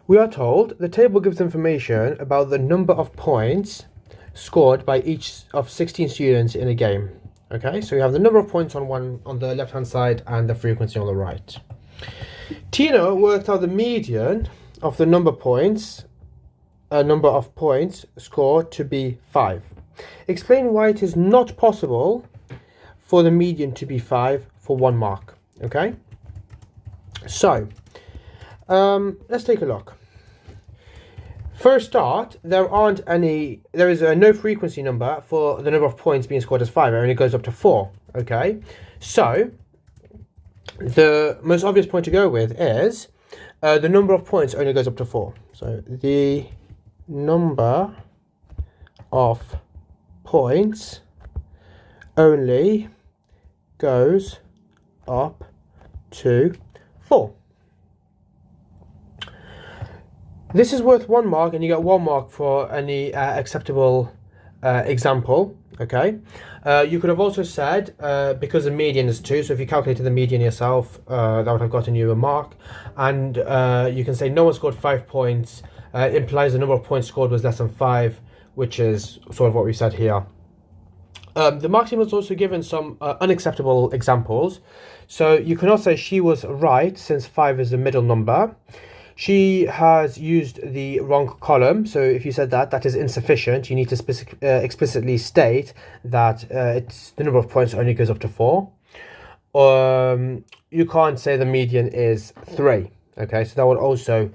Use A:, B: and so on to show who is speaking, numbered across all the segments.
A: We are told the table gives information about the number of points scored by each of 16 students in a game. Okay, so you have the number of points on the left hand side and the frequency on the right. Tina worked out the median of the number of points scored to be 5. Explain why it is not possible for the median to be 5 for 1 mark. Okay, so let's take a look. For a start, there is no frequency number for the number of points being scored as 5. It only goes up to 4. Okay, so the most obvious point to go with is the number of points only goes up to 4. So the number of points only goes up to 4. This is worth 1 mark, and you get 1 mark for any acceptable example. Okay, you could have also said because the median is 2, so if you calculated the median yourself, that would have gotten you a mark. And you can say no one scored 5 points, implies the number of points scored was less than 5, which is sort of what we said here. The mark scheme was also given some unacceptable examples. So you cannot say she was right since 5 is the middle number. She has used the wrong column, so if you said that is insufficient. You need to explicitly state that the number of points only goes up to 4. You can't say the median is 3. Okay, so that would also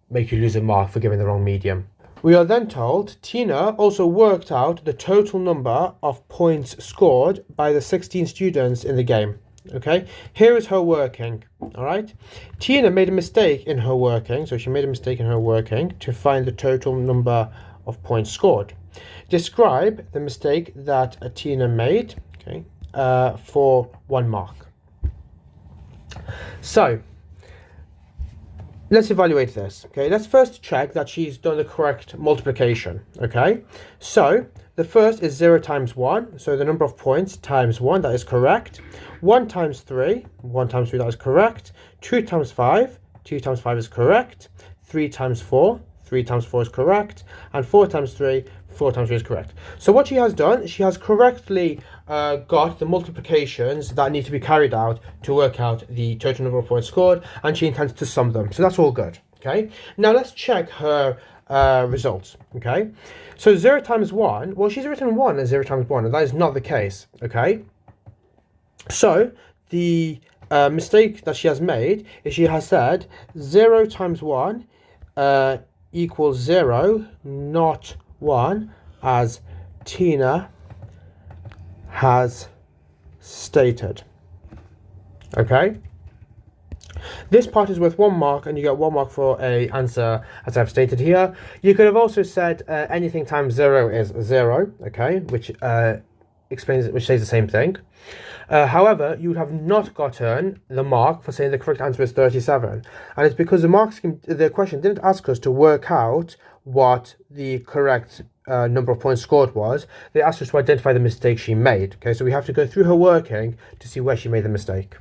A: make you lose a mark for giving the wrong median. We are then told Tina also worked out the total number of points scored by the 16 students in the game. Okay, here is her working. All right, Tina made a mistake in her working, so she made a mistake in her working to find the total number of points scored. Describe the mistake that Tina made, okay, for 1 mark. So let's evaluate this. Okay, let's first check that she's done the correct multiplication. Okay, so the first is 0 times 1, so the number of points times 1, that is correct. 1 times 3, 1 times 3, that is correct. 2 times 5, 2 times 5 is correct. 3 times 4, 3 times 4 is correct. And 4 times 3, 4 times 3 is correct. So what she has done, she has correctly got the multiplications that need to be carried out to work out the total number of points scored, and she intends to sum them. So that's all good. Okay, now let's check her results. Okay, so 0 times 1, well, she's written 1 as 0 times 1, and that is not the case. Okay, so the mistake that she has made is she has said 0 times 1 equals 0, not 1, as Tina has stated. Okay, this part is worth 1 mark, and you get 1 mark for a answer as I've stated here. You could have also said anything times 0 is 0. Okay, which says the same thing. However, you would have not gotten the mark for saying the correct answer is 37, and it's because the question didn't ask us to work out what the correct number of points scored was. They asked us to identify the mistake she made. Okay, so we have to go through her working to see where she made the mistake.